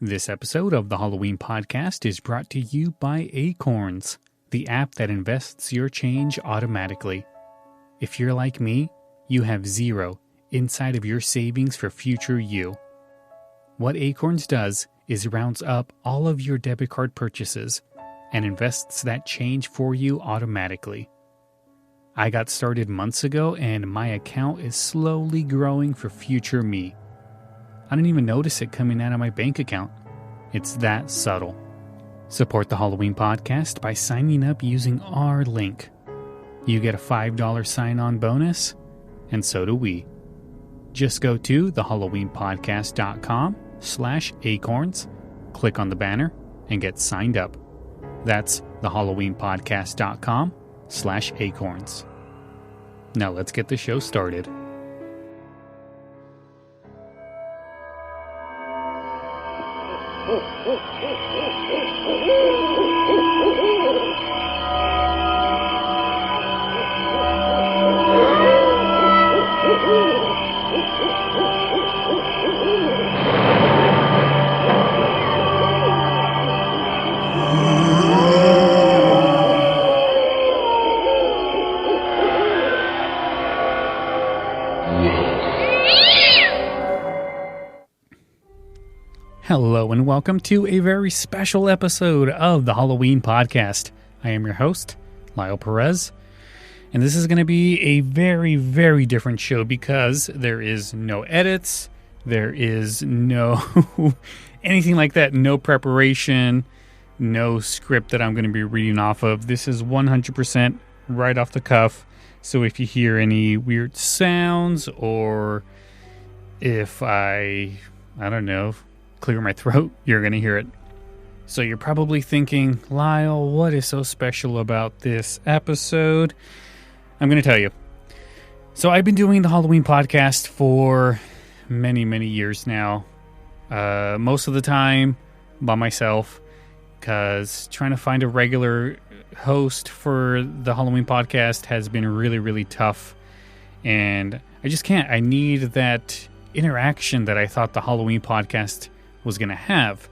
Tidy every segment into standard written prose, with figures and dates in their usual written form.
This episode of the Halloween podcast is brought to you by Acorns, the app that invests your change automatically. If you're like me, you have zero inside of your savings for future you. What Acorns does is rounds up all of your debit card purchases and invests that change for you automatically. I got started months ago and my account is slowly growing for future me. I didn't even notice it coming out of my bank account. It's that subtle. Support the Halloween podcast by signing up using our link. You get a $5 sign-on bonus, and so do we. Just go to thehalloweenpodcast.com/acorns, click on the banner, and get signed up. That's thehalloweenpodcast.com/acorns. Now let's get the show started. Hello and welcome to a very special episode of the Halloween podcast. I am your host, Lyle Perez, and this is going to be a very, very different show because there is no edits, there is no anything like that, no preparation, no script that I'm going to be reading off of. This is 100% right off the cuff, so if you hear any weird sounds or if I don't know, clear my throat, you're going to hear it. So you're probably thinking, Lyle, what is so special about this episode? I'm going to tell you. So I've been doing the Halloween podcast for many, many years now. Most of the time by myself, because trying to find a regular host for the Halloween podcast has been really, really tough. And I just can't. I need that interaction that I thought the Halloween podcast was going to have.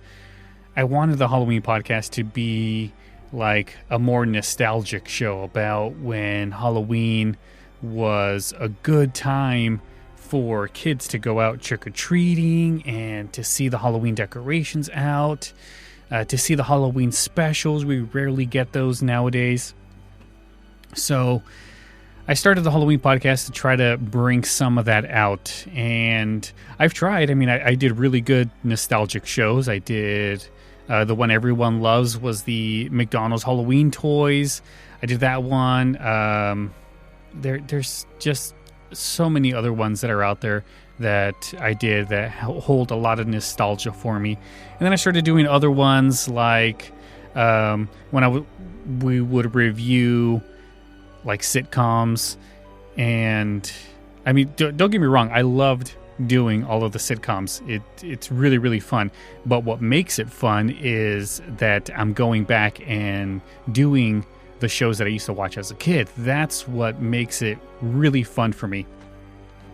I wanted the Halloween podcast to be like a more nostalgic show about when Halloween was a good time for kids to go out trick-or-treating and to see the Halloween decorations out, to see the Halloween specials. We rarely get those nowadays. So I started the Halloween podcast to try to bring some of that out, and I've tried. I mean, I did really good nostalgic shows. I did, the one everyone loves was the McDonald's Halloween toys. I did that one. There's just so many other ones that are out there that I did that hold a lot of nostalgia for me. And then I started doing other ones like when we would review like sitcoms, and I mean, don't get me wrong, I loved doing all of the sitcoms. It's really, really fun, but what makes it fun is that I'm going back and doing the shows that I used to watch as a kid. That's what makes it really fun for me.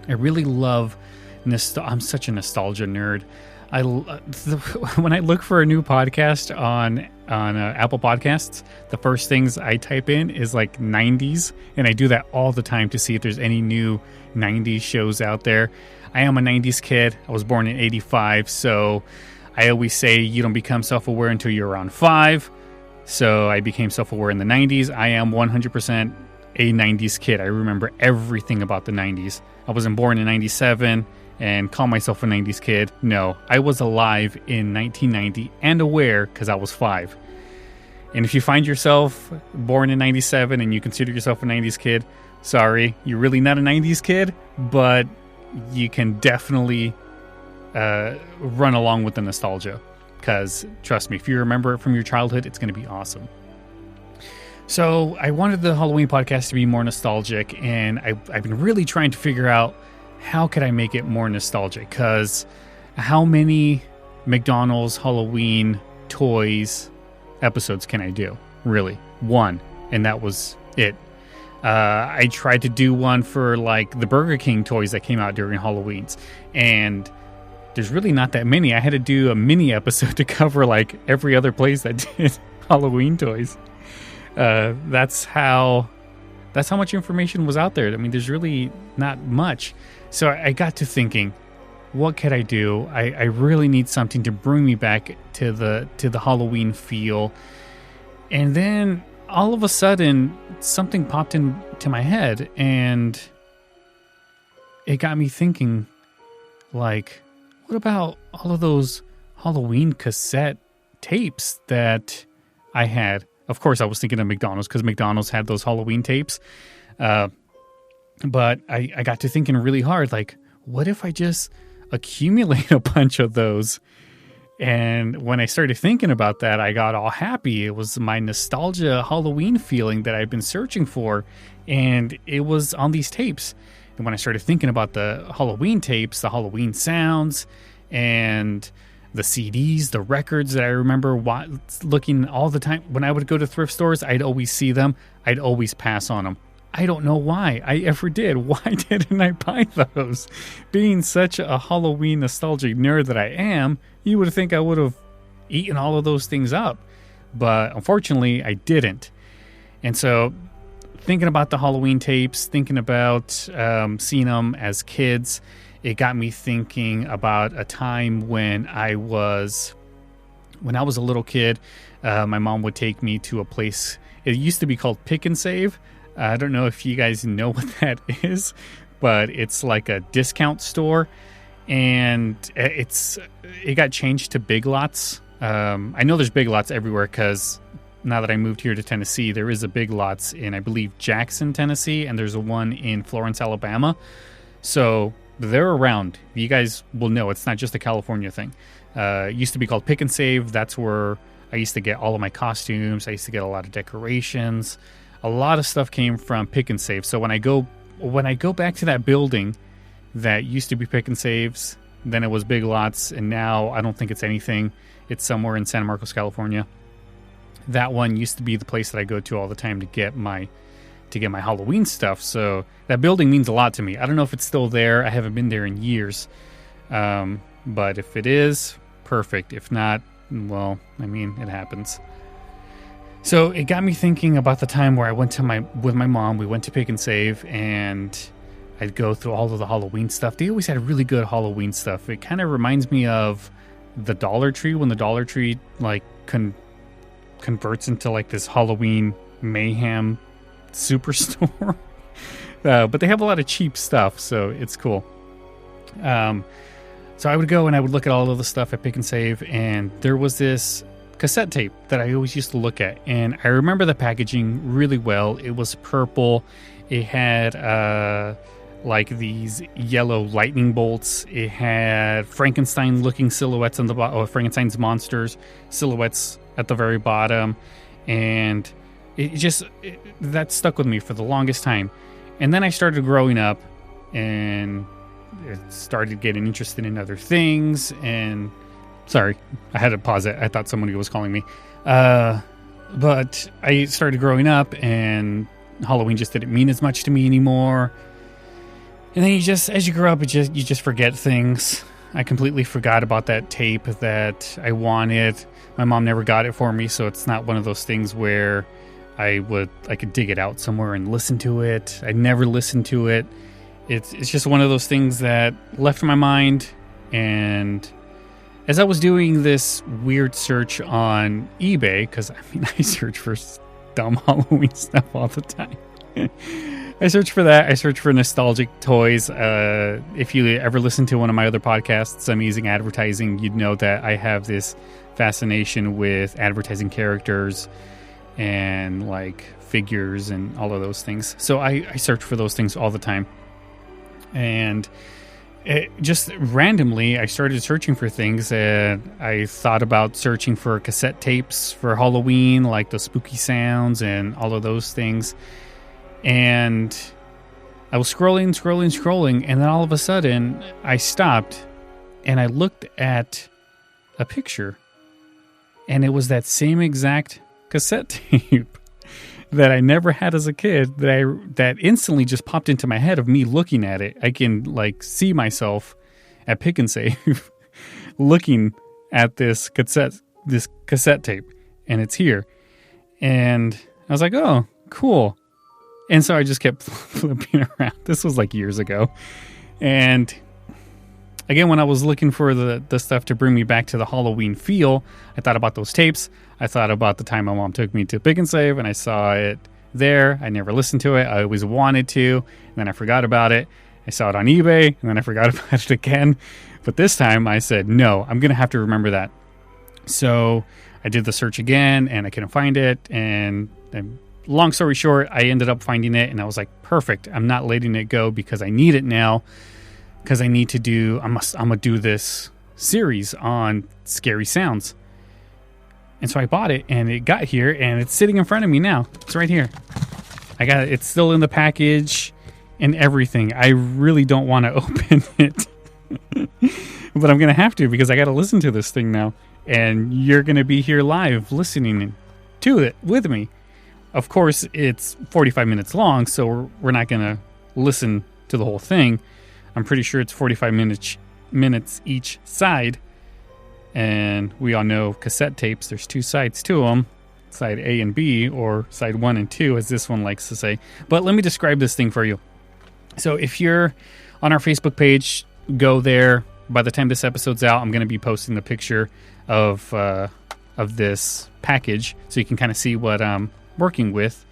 I really love I'm such a nostalgia nerd. When I look for a new podcast on Apple Podcasts, the first things I type in is like 90s, and I do that all the time to see if there's any new 90s shows out there. I am a 90s kid. I was born in 85, so I always say you don't become self-aware until you're around 5. So I became self-aware in the 90s. I am 100% a 90s kid. I remember everything about the 90s. I wasn't born in 97 and call myself a 90s kid. No, I was alive in 1990 and aware because I was 5. And if you find yourself born in 97 and you consider yourself a 90s kid, sorry, you're really not a 90s kid, but you can definitely run along with the nostalgia, because trust me, if you remember it from your childhood, it's going to be awesome. So I wanted the Halloween podcast to be more nostalgic, and I've been really trying to figure out how could I make it more nostalgic, because how many McDonald's Halloween toys episodes can I do? Really? One. And that was it. I tried to do one for like the Burger King toys that came out during Halloween's, and there's really not that many. I had to do a mini episode to cover like every other place that did Halloween toys. That's how much information was out there. I mean, there's really not much. So I got to thinking, what could I do? I really need something to bring me back to the Halloween feel. And then all of a sudden, something popped into my head, and it got me thinking, like, what about all of those Halloween cassette tapes that I had? Of course, I was thinking of McDonald's because McDonald's had those Halloween tapes. But I got to thinking really hard, like, what if I just accumulate a bunch of those? And when I started thinking about that, I got all happy. It was my nostalgia Halloween feeling that I've been searching for, and it was on these tapes. And when I started thinking about the Halloween tapes, the Halloween sounds, and the CDs, the records that I remember looking all the time. When I would go to thrift stores, I'd always see them. I'd always pass on them. I don't know why I ever did. Why didn't I buy those? Being such a Halloween nostalgic nerd that I am, you would think I would have eaten all of those things up. But unfortunately, I didn't. And so thinking about the Halloween tapes, thinking about seeing them as kids, it got me thinking about a time when I was a little kid. My mom would take me to a place. It used to be called Pick and Save. I don't know if you guys know what that is, but it's like a discount store, and it got changed to Big Lots. I know there's Big Lots everywhere because now that I moved here to Tennessee, there is a Big Lots in, I believe, Jackson, Tennessee, and there's a one in Florence, Alabama. So they're around. You guys will know it's not just a California thing. It used to be called Pick and Save. That's where I used to get all of my costumes. I used to get a lot of decorations. A lot of stuff came from Pick and Save. So when I go back to that building that used to be Pick and Saves, then it was Big Lots, and now I don't think it's anything. It's somewhere in San Marcos, California. That one used to be the place that I go to all the time to get my Halloween stuff. So that building means a lot to me. I don't know if it's still there. I haven't been there in years. But if it is, perfect. If not, well, I mean, it happens. So it got me thinking about the time where I went with my mom. We went to Pick and Save, and I'd go through all of the Halloween stuff. They always had really good Halloween stuff. It kind of reminds me of the Dollar Tree, when the Dollar Tree like converts into like this Halloween mayhem superstore. But they have a lot of cheap stuff, so it's cool. So I would go and I would look at all of the stuff at Pick and Save, and there was this cassette tape that I always used to look at, and I remember the packaging really well. It was purple. It had like these yellow lightning bolts. It had Frankenstein-looking silhouettes on the bottom, or Frankenstein's monsters silhouettes at the very bottom, and that stuck with me for the longest time. And then I started growing up, and it started getting interested in other things, and sorry, I had to pause it. I thought somebody was calling me. But I started growing up, and Halloween just didn't mean as much to me anymore. And then as you grow up, you just forget things. I completely forgot about that tape that I wanted. My mom never got it for me, so it's not one of those things where I could dig it out somewhere and listen to it. I never listened to it. It's just one of those things that left my mind. And as I was doing this weird search on eBay, because I search for dumb Halloween stuff all the time. I search for that. I search for nostalgic toys. If you ever listen to one of my other podcasts, Amazing Advertising, you'd know that I have this fascination with advertising characters and like figures and all of those things. So I search for those things all the time. And just randomly, I started searching for things, and I thought about searching for cassette tapes for Halloween, like the spooky sounds and all of those things. And I was scrolling, and then all of a sudden, I stopped, and I looked at a picture, and it was that same exact cassette tape that I never had as a kid, that instantly just popped into my head of me looking at it. I can like see myself at Pick and Save looking at this cassette tape, and it's here. And I was like, oh, cool. And so I just kept flipping around. This was like years ago. And again, when I was looking for the stuff to bring me back to the Halloween feel, I thought about those tapes. I thought about the time my mom took me to Pick and Save, and I saw it there. I never listened to it. I always wanted to, and then I forgot about it. I saw it on eBay, and then I forgot about it again. But this time I said, no, I'm going to have to remember that. So I did the search again, and I couldn't find it. And long story short, I ended up finding it, and I was like, perfect. I'm not letting it go because I need it now. Because I'm going to do this series on scary sounds. And so I bought it, and it got here, and it's sitting in front of me now. It's right here. I got it. It's still in the package and everything. I really don't want to open it. But I'm going to have to, because I got to listen to this thing now. And you're going to be here live listening to it with me. Of course, it's 45 minutes long, so we're not going to listen to the whole thing. I'm pretty sure it's 45 minutes each side. And we all know cassette tapes, there's two sides to them. Side A and B, or side 1 and 2, as this one likes to say. But let me describe this thing for you. So if you're on our Facebook page, go there. By the time this episode's out, I'm going to be posting the picture of this package, so you can kind of see what I'm working with.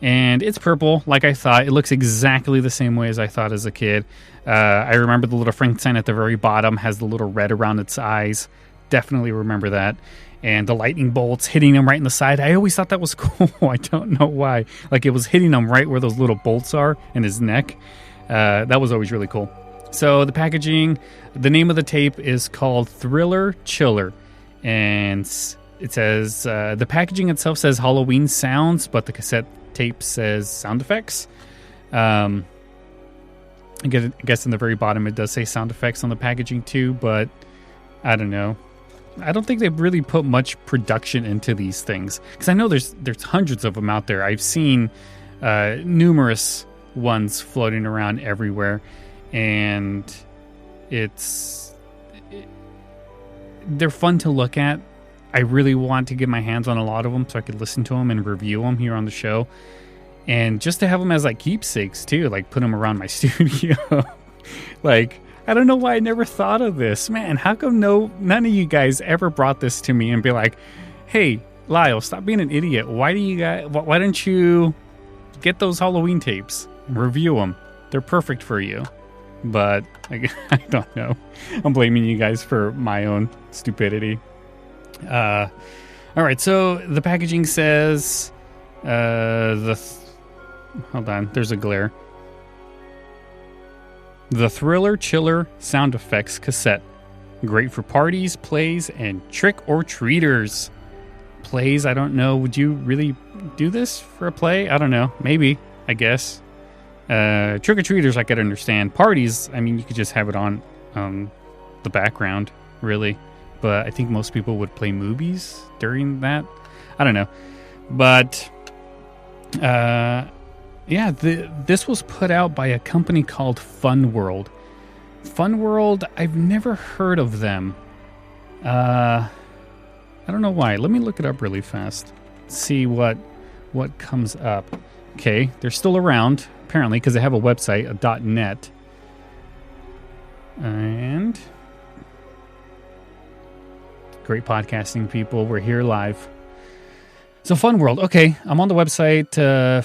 And it's purple, like I thought. It looks exactly the same way as I thought as a kid. I remember the little Frankenstein at the very bottom has the little red around its eyes. Definitely remember that. And the lightning bolts hitting him right in the side. I always thought that was cool. I don't know why. Like, it was hitting him right where those little bolts are in his neck. That was always really cool. So the packaging, the name of the tape is called Thriller Chiller. And it says, the packaging itself says Halloween sounds, but the cassette tape says sound effects. I guess in the very bottom it does say sound effects on the packaging too, but I don't know. I don't think they've really put much production into these things, because I know there's hundreds of them out there. I've seen numerous ones floating around everywhere, and they're fun to look at. I really want to get my hands on a lot of them so I could listen to them and review them here on the show, and just to have them as like keepsakes too, like put them around my studio. Like, I don't know why I never thought of this. Man, how come none of you guys ever brought this to me and be like, hey, Lyle, stop being an idiot. Why don't you get those Halloween tapes and review them? They're perfect for you. But I don't know. I'm blaming you guys for my own stupidity. All right, so the packaging says hold on, there's a glare. The Thriller Chiller Sound Effects Cassette. Great for parties, plays, and trick-or-treaters. Plays, I don't know. Would you really do this for a play? I don't know. Maybe, I guess. Trick-or-treaters, I could understand. Parties, I mean, you could just have it on the background, really. But I think most people would play movies during that. I don't know. But, yeah, this was put out by a company called Fun World. Fun World, I've never heard of them. I don't know why. Let me look it up really fast. See what comes up. Okay, they're still around, apparently, because they have a website, a .net. And great podcasting, people. We're here live. So Fun World, okay, I'm on the website,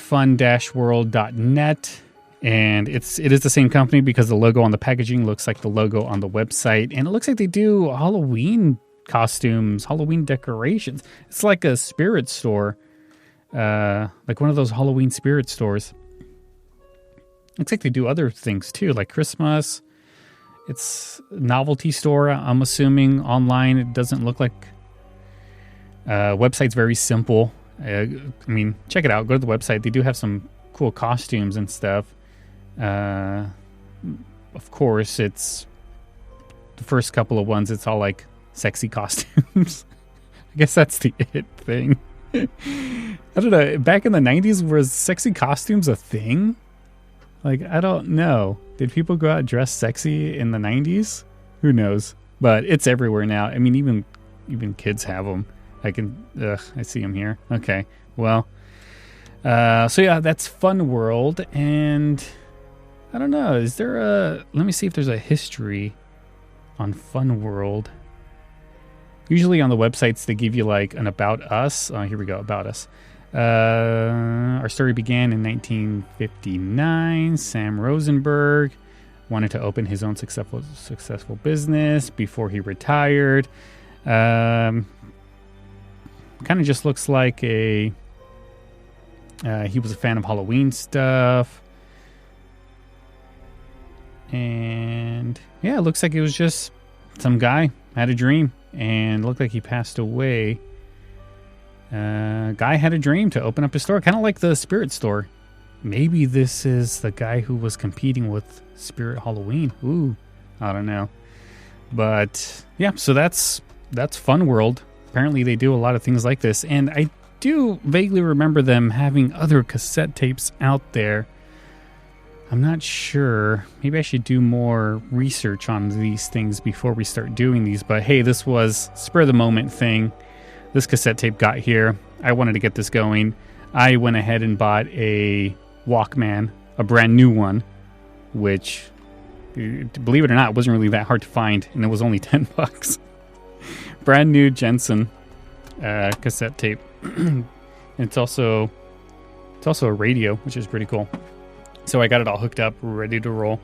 fun-world.net, and it is the same company because the logo on the packaging looks like the logo on the website, and it looks like they do Halloween costumes, Halloween decorations. It's like a spirit store, like one of those Halloween spirit stores. Looks like they do other things too, like Christmas. It's a novelty store, I'm assuming, online. It doesn't look like... website's very simple. I mean, check it out. Go to the website. They do have some cool costumes and stuff. Of course, it's the first couple of ones. It's all like sexy costumes. I guess that's the it thing. I don't know. Back in the 90s, was sexy costumes a thing? Like, I don't know. Did people go out dressed sexy in the 90s? Who knows? but it's everywhere now. I mean, even kids have them. I see them here. Okay, well, so yeah, that's Fun World, and I don't know. Is there let me see if there's a history on Fun World. Usually on the websites they give you like an About Us. Here we go, About Us. Our story began in 1959. Sam Rosenberg wanted to open his own successful business before he retired. Kind of just looks like he was a fan of Halloween stuff. And yeah, it looks like it was just some guy had a dream and looked like he passed away. Guy had a dream to open up a store, kind of like the Spirit store. Maybe this is the guy who was competing with Spirit Halloween. Ooh, I don't know. But yeah, so that's Fun World. Apparently they do a lot of things like this, and I do vaguely remember them having other cassette tapes out there. I'm not sure. Maybe I should do more research on these things before we start doing these, but hey, this was spur of the moment thing. This cassette tape got here. I wanted to get this going. I went ahead and bought a Walkman, a brand new one, which, believe it or not, wasn't really that hard to find, and it was only $10. Brand new Jensen cassette tape. And it's also a radio, which is pretty cool. So I got it all hooked up, ready to roll.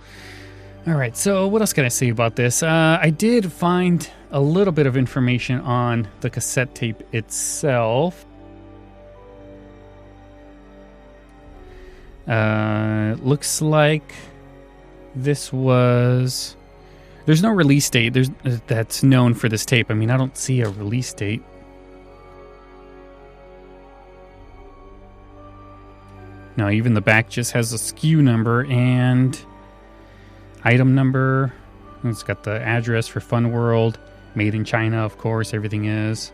All right, so what else can I say about this? I did find a little bit of information on the cassette tape itself. Looks like this was... There's no release date that's known for this tape. I mean, I don't see a release date. No, even the back just has a SKU number and item number. It's got the address for Fun World. Made in China, of course, everything is.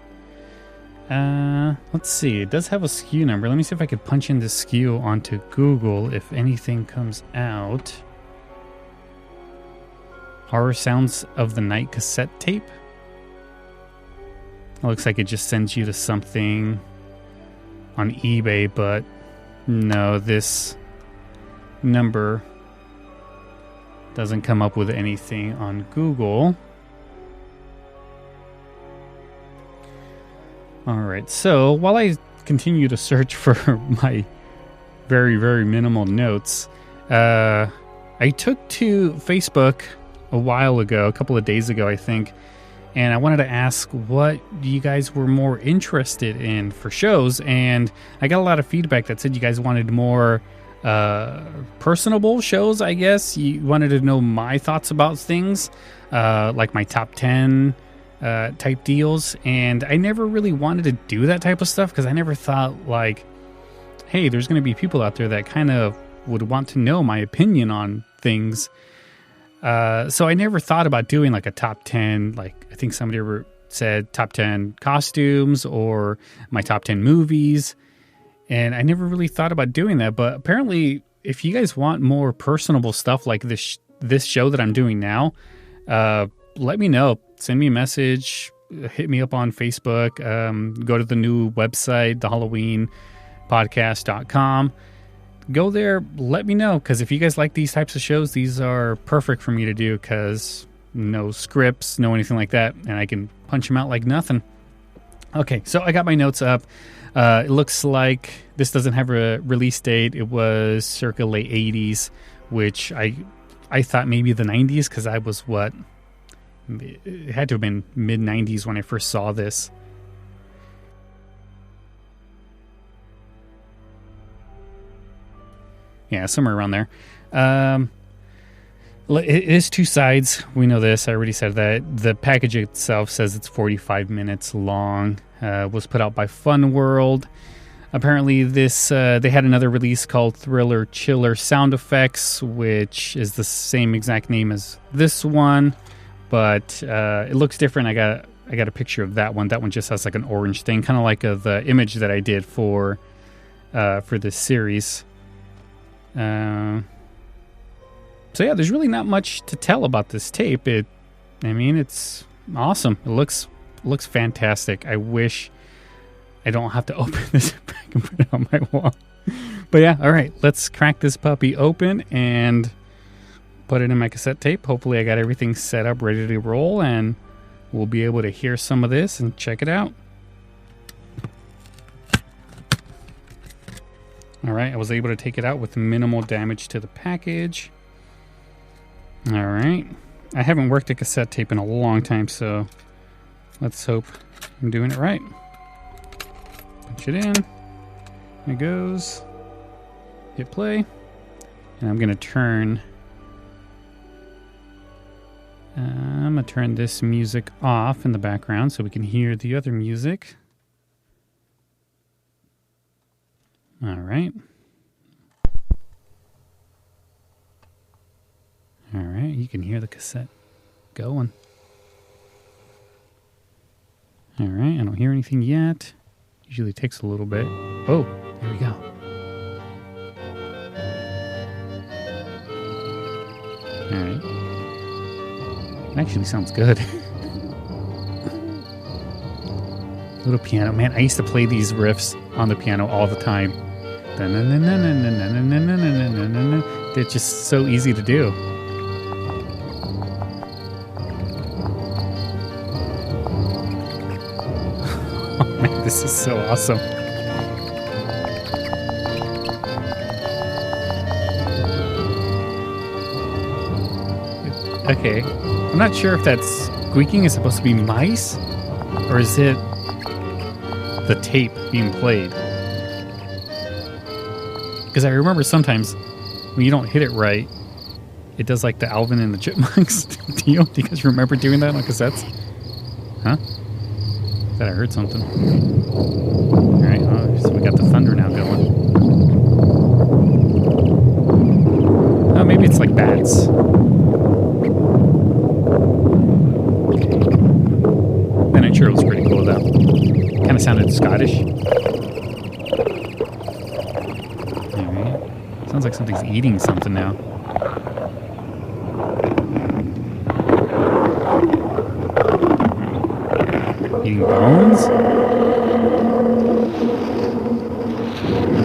Let's see. It does have a SKU number. Let me see if I could punch in the SKU onto Google if anything comes out. Horror Sounds of the Night cassette tape. It looks like it just sends you to something on eBay, but no, this number doesn't come up with anything on Google. All right, so while I continue to search for my very, very minimal notes, I took to Facebook a while ago, a couple of days ago, I think, and I wanted to ask what you guys were more interested in for shows, and I got a lot of feedback that said you guys wanted more personable shows, I guess. You wanted to know my thoughts about things, like my top 10 type deals, and I never really wanted to do that type of stuff because I never thought, like, hey, there's going to be people out there that kind of would want to know my opinion on things. So I never thought about doing like a top 10, like I think somebody said top 10 costumes or my top 10 movies. And I never really thought about doing that. But apparently, if you guys want more personable stuff like this show that I'm doing now, let me know. Send me a message. Hit me up on Facebook. Go to the new website, thehalloweenpodcast.com. Go there, let me know, because if you guys like these types of shows, these are perfect for me to do, because no scripts, no anything like that, and I can punch them out like nothing. Okay, so I got my notes up. It looks like this doesn't have a release date. It was circa late 80s, which I thought maybe the 90s, because I was it had to have been mid-90s when I first saw this. Yeah, somewhere around there. It is two sides. We know this. I already said that. The package itself says it's 45 minutes long. Was put out by Fun World. Apparently, this they had another release called Thriller Chiller Sound Effects, which is the same exact name as this one, but it looks different. I got a picture of that one. That one just has like an orange thing, kind of like the image that I did for this series. So yeah, there's really not much to tell about this tape. It's Awesome. It looks fantastic. I wish I don't have to open this back and put it on my wall. But yeah, all right. Let's crack this puppy open and put it in my cassette tape. Hopefully I got everything set up, ready to roll, and we'll be able to hear some of this and check it out. All right, I was able to take it out with minimal damage to the package. All right. I haven't worked a cassette tape in a long time, so let's hope I'm doing it right. Punch it in. There it goes. Hit play. And I'm going to turn this music off in the background so we can hear the other music. All right. All right, you can hear the cassette going. All right, I don't hear anything yet. Usually takes a little bit. Oh, there we go. All right. It actually sounds good. Little piano. Man, I used to play these riffs on the piano all the time. They're just so easy to do. Oh man, this is so awesome. Okay, I'm not sure if that squeaking is supposed to be mice, or is it the tape being played? Because I remember sometimes when you don't hit it right, it does like the Alvin and the Chipmunks deal. Do you guys remember doing that on cassettes? Huh? Thought I heard something. Alright, so we got the thunder now going. Oh, maybe it's like bats. That intro was pretty cool though. Kind of sounded Scottish. Alright. Sounds like something's eating something now. Eating bones?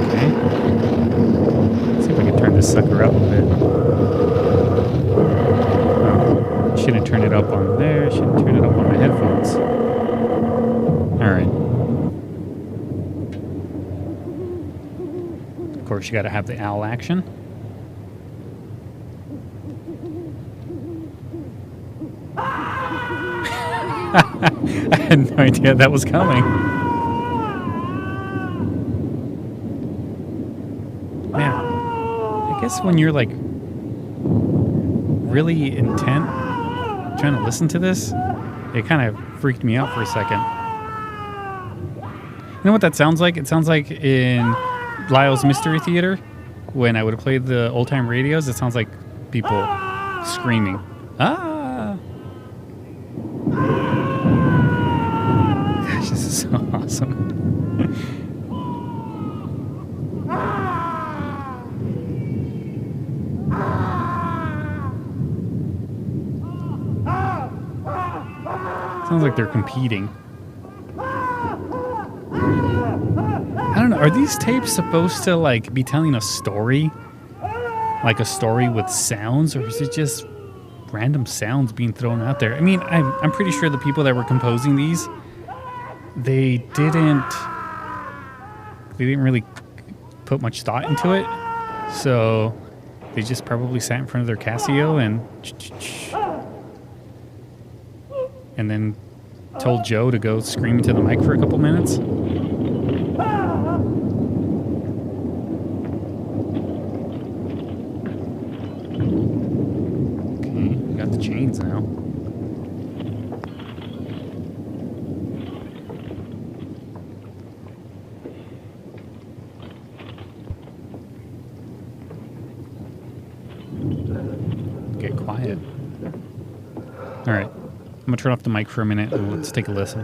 Okay. Let's see if I can turn this sucker up a bit. Oh, shouldn't turn it up on there. Shouldn't turn it up on my headphones. Alright. Of course, you gotta have the owl action. I had no idea that was coming. Man, I guess when you're like really intent trying to listen to this, it kind of freaked me out for a second. You know what that sounds like? It sounds like in Lyle's Mystery Theater, when I would have played the old time radios, it sounds like people screaming. Ah! Gosh, this is so awesome. Sounds like they're competing. I don't know. Are these tapes supposed to like be telling a story? Like a story with sounds, or is it just random sounds being thrown out there? I mean, I'm pretty sure the people that were composing these, they didn't really put much thought into it. So they just probably sat in front of their Casio and then told Joe to go scream into the mic for a couple minutes. Okay, we got the chains now. Get quiet. All right. I'm going to turn off the mic for a minute and let's take a listen.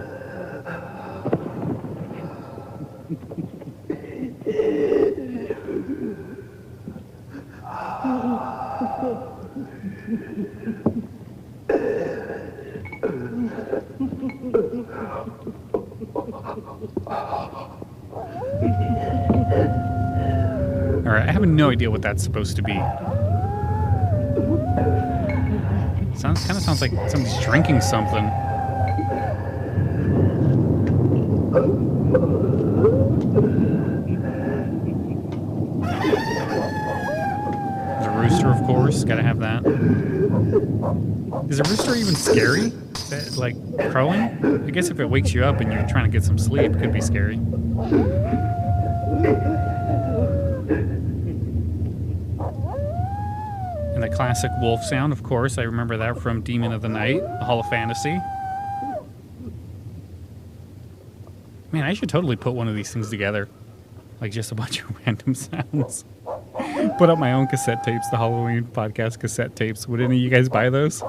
Alright, I have no idea what that's supposed to be. Kind of sounds like somebody's drinking something. There's a rooster, of course. Gotta have that. Is a rooster even scary? Is that, like, crowing? I guess if it wakes you up and you're trying to get some sleep, it could be scary. And the classic wolf sound, of course. I remember that from Demon of the Night, the Hall of Fantasy. Man, I should totally put one of these things together. Like just a bunch of random sounds. Put up my own cassette tapes, the Halloween podcast cassette tapes. Would any of you guys buy those?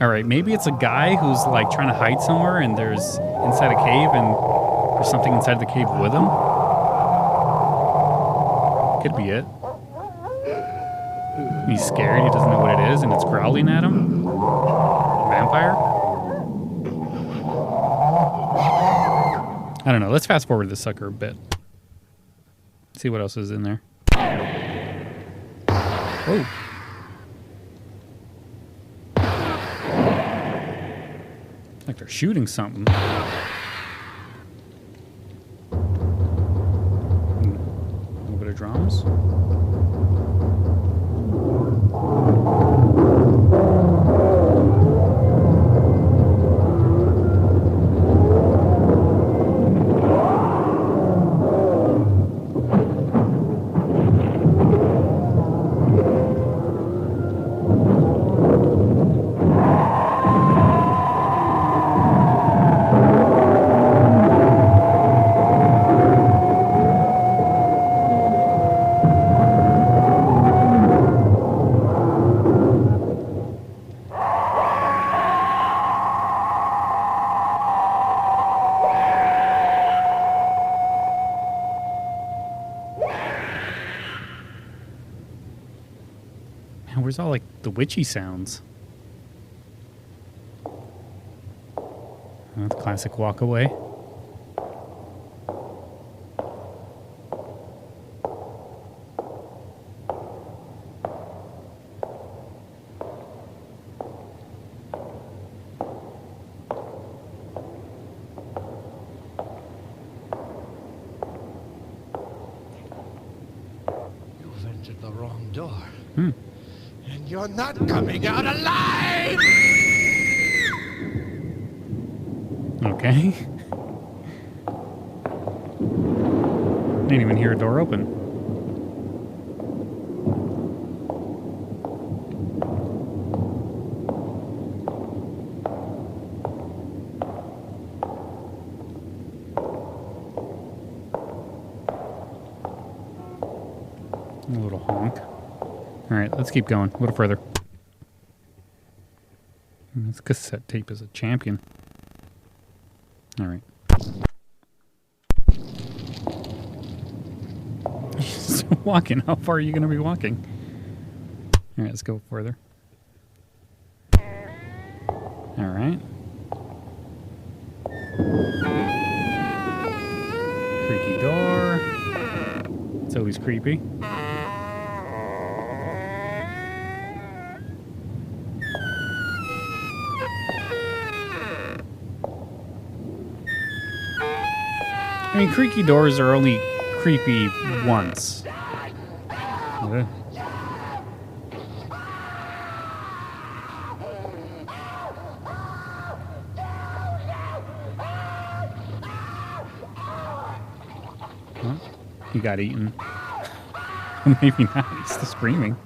Alright, maybe it's a guy who's like trying to hide somewhere and there's inside a cave and there's something inside the cave with him. Could be it. He's scared, he doesn't know what it is, and it's growling at him. Vampire? I don't know, let's fast forward this sucker a bit. See what else is in there. Whoa. Like they're shooting something. A little bit of drums. Where's all like the witchy sounds? That's classic walk away. You've entered the wrong door. Hmm. And you're not coming out alive! Okay. Didn't even hear a door open. A little honk. All right, let's keep going. A little further. This cassette tape is a champion. All right. Still walking. How far are you going to be walking? All right, let's go further. All right. Creaky door. It's always creepy. I mean, creaky doors are only creepy once. Okay. Well, he got eaten. Maybe not. He's still screaming.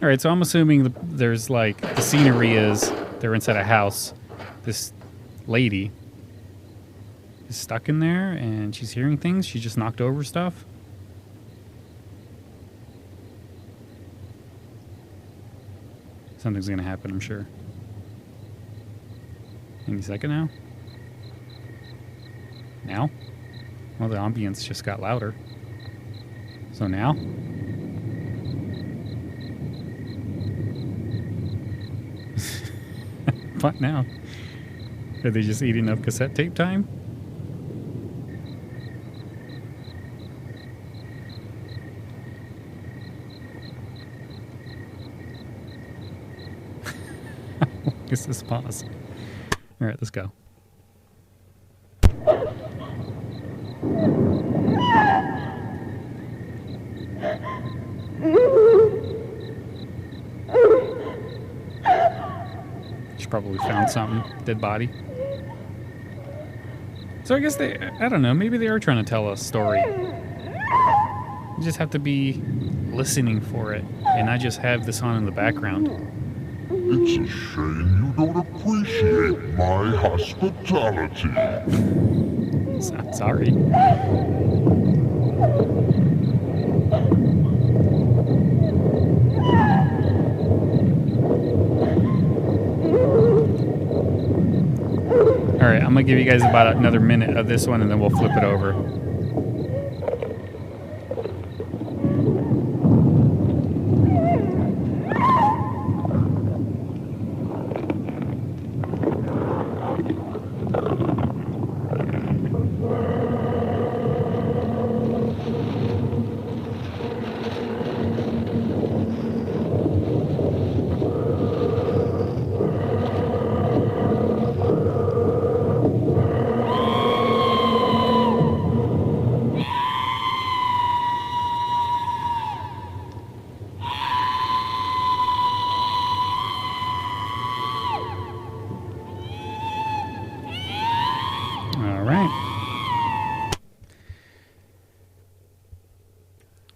All right, so I'm assuming there's like the scenery is they're inside a house. This lady is stuck in there and she's hearing things. She just knocked over stuff. Is Something's going to happen, I'm sure. Any second now? Now? Well, the ambience just got louder. So now? What now? Are they just eating up cassette tape time? Guess this pause. All right, let's go. She probably found something. Dead body. So I guess I don't know, maybe they are trying to tell a story. You just have to be listening for it and not just have this on in the background. It's a shame you don't appreciate my hospitality. Sorry. All right, I'm gonna give you guys about another minute of this one and then we'll flip it over.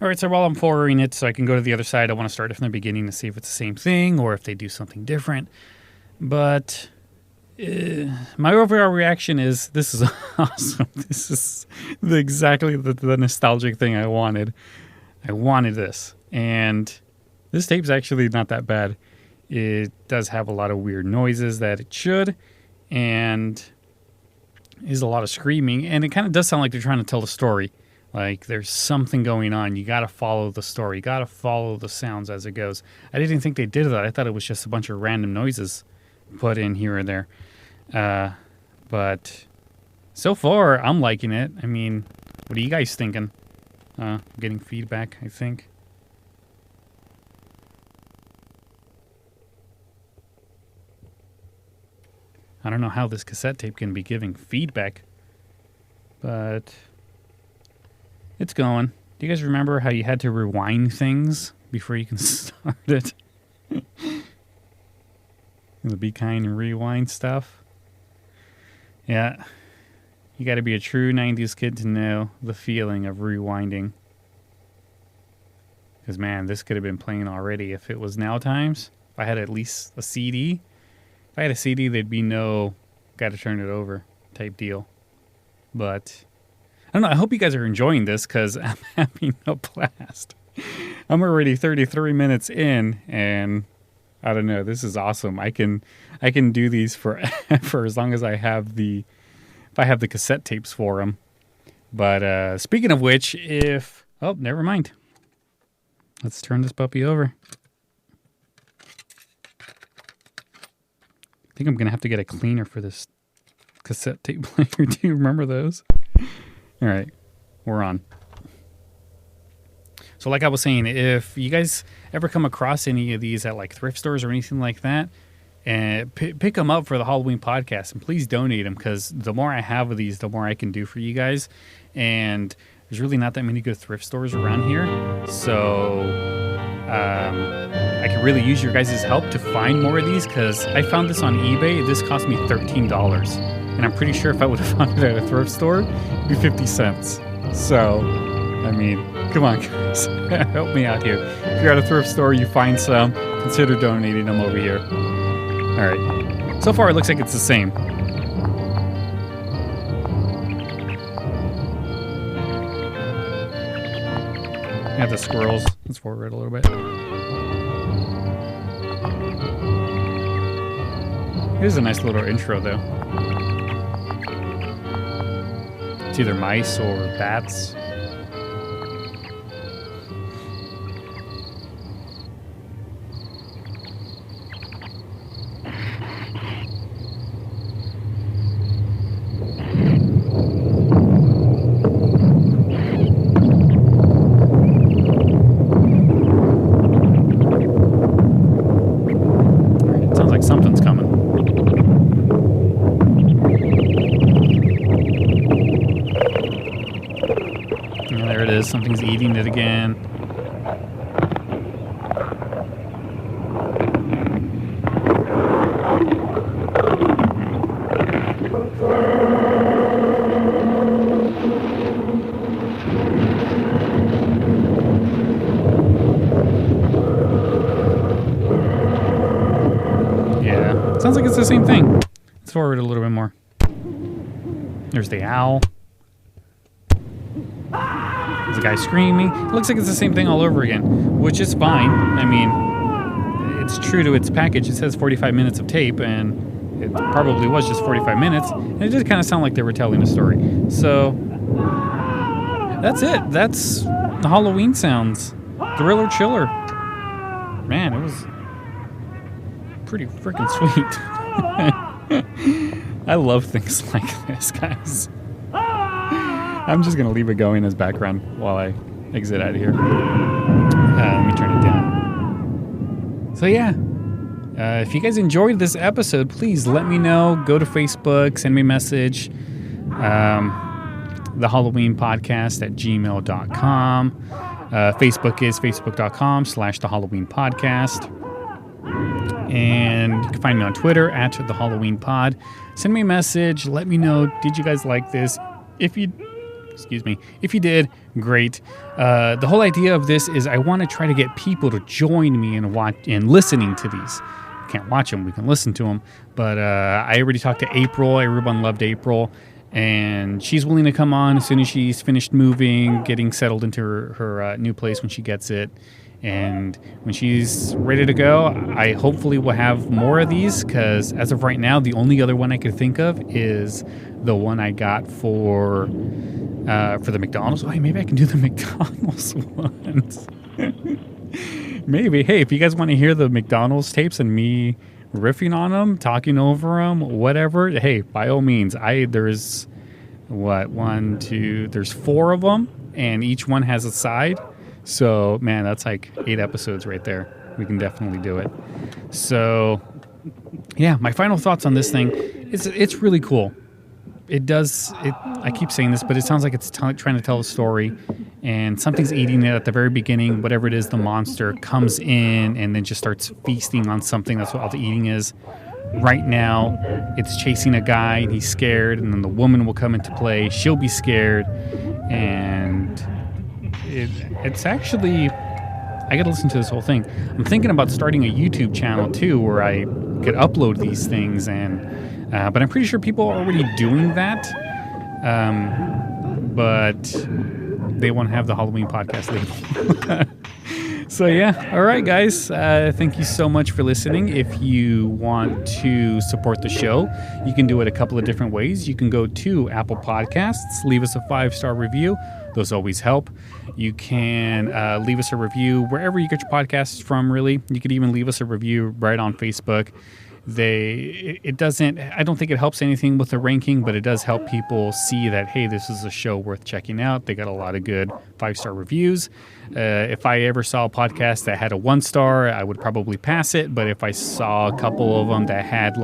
All right, so while I'm forwarding it so I can go to the other side, I want to start from the beginning to see if it's the same thing or if they do something different. But my overall reaction is, this is awesome. This is exactly the nostalgic thing I wanted. I wanted this. And this tape's actually not that bad. It does have a lot of weird noises that it should. And is a lot of screaming. And it kind of does sound like they're trying to tell the story. Like, there's something going on. You got to follow the story. You got to follow the sounds as it goes. I didn't think they did that. I thought it was just a bunch of random noises put in here or there. But so far, I'm liking it. I mean, what are you guys thinking? I'm getting feedback, I think. I don't know how this cassette tape can be giving feedback, but it's going. Do you guys remember how you had to rewind things before you can start it? The Be Kind and Rewind stuff. Yeah. You got to be a true 90s kid to know the feeling of rewinding. Because, man, this could have been playing already if it was now times. If I had at least a CD. If I had a CD, there'd be no got to turn it over type deal. But I don't know. I hope you guys are enjoying this because I'm having a blast. I'm already 33 minutes in, and I don't know. This is awesome. I can do these for as long as I have the cassette tapes for them. But speaking of which, never mind. Let's turn this puppy over. I think I'm gonna have to get a cleaner for this cassette tape player. Do you remember those? All right, we're on. So like I was saying, if you guys ever come across any of these at like thrift stores or anything like that, and pick them up for the Halloween podcast, and please donate them, because the more I have of these, the more I can do for you guys. And there's really not that many good thrift stores around here, so I can really use your guys' help to find more of these, because I found this on eBay. This cost me $13, and I'm pretty sure if I would have found it at a thrift store, it'd be 50 cents. So, I mean, come on, guys. Help me out here. If you're at a thrift store, you find some, consider donating them over here. All right. So far, it looks like it's the same. Yeah, the squirrels. Let's forward a little bit. Here's a nice little intro, though. It's either mice or bats. Sounds like something's coming. Yeah, there it is. Something's eating it again. Yeah, sounds like it's the same thing. Let's forward a little bit more. There's the owl. There's a guy screaming. It looks like it's the same thing all over again, which is fine. I mean, it's true to its package. It says 45 minutes of tape, and it probably was just 45 minutes. And it just kind of sounded like they were telling a story. So, that's it. That's the Halloween sounds. Thriller Chiller. Man, it was pretty freaking sweet. I love things like this, guys. I'm just going to leave it going as background while I exit out of here. Let me turn it down. So yeah, if you guys enjoyed this episode, please let me know. Go to Facebook, send me a message. The Halloween Podcast at gmail.com. Facebook is facebook.com/the Halloween Podcast. And you can find me on Twitter at the Halloween Pod. Send me a message. Let me know, did you guys like this? If you did, great. The whole idea of this is I want to try to get people to join me and watch and listening to these. Can't watch them, we can listen to them. But I already talked to April. Everyone loved April. And she's willing to come on as soon as she's finished moving, getting settled into her new place when she gets it. And when she's ready to go, I hopefully will have more of these, because as of right now, the only other one I could think of is the one I got for the McDonald's. Oh, hey, maybe I can do the McDonald's ones. Maybe. Hey, if you guys want to hear the McDonald's tapes and me riffing on them, talking over them, whatever, hey, by all means. There's 4 of them, and each one has a side. So, man, that's like 8 episodes right there. We can definitely do it. So, yeah, my final thoughts on this thing is it's really cool. I keep saying this, but it sounds like it's trying to tell a story, and something's eating it at the very beginning. Whatever it is, the monster comes in and then just starts feasting on something. That's what all the eating is. Right now, it's chasing a guy, and he's scared, and then the woman will come into play. She'll be scared, and it's actually, I gotta listen to this whole thing. I'm thinking about starting a YouTube channel too, where I could upload these things, but I'm pretty sure people are already doing that. But they won't have the Halloween Podcast label. So yeah, all right, guys. Thank you so much for listening. If you want to support the show, you can do it a couple of different ways. You can go to Apple Podcasts, leave us a 5-star review. Those always help. You can leave us a review wherever you get your podcasts from, really. You could even leave us a review right on Facebook. It doesn't, I don't think it helps anything with the ranking, but it does help people see that, hey, this is a show worth checking out. They got a lot of good 5-star reviews. If I ever saw a podcast that had a 1-star, I would probably pass it. But if I saw a couple of them that had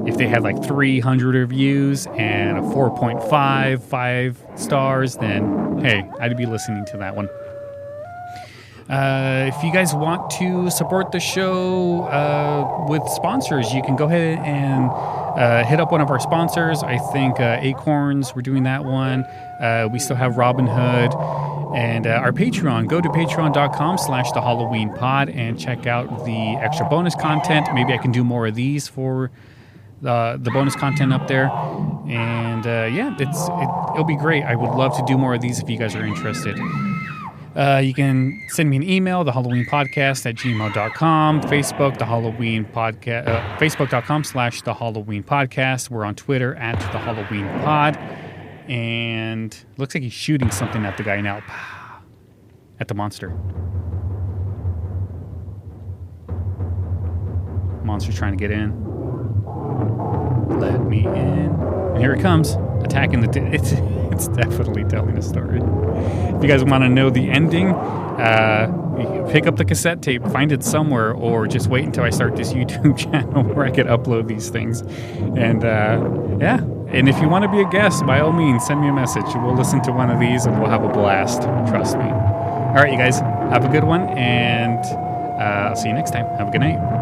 if they had 300 reviews and a 4.5, 5 stars, then hey, I'd be listening to that one. If you guys want to support the show with sponsors, you can go ahead and hit up one of our sponsors. I think Acorns, we're doing that one. We still have Robinhood and our Patreon. Go to patreon.com/the Halloween Pod and check out the extra bonus content. Maybe I can do more of these for the bonus content up there. And yeah, it'll be great. I would love to do more of these if you guys are interested. You can send me an email, thehalloweenpodcast@gmail.com, Facebook, the Halloween podcast, facebook.com/thehalloweenpodcast. We're on Twitter @thehalloweenpod. And looks like he's shooting something at the guy now. At the monster. Monster's trying to get in. Let me in. And here it comes. Attacking the... It's definitely telling a story. If you guys want to know the ending, pick up the cassette tape, find it somewhere, or just wait until I start this YouTube channel where I can upload these things. And yeah. And if you want to be a guest, by all means, send me a message. We'll listen to one of these and we'll have a blast. Trust me. All right, you guys, have a good one. And I'll see you next time. Have a good night.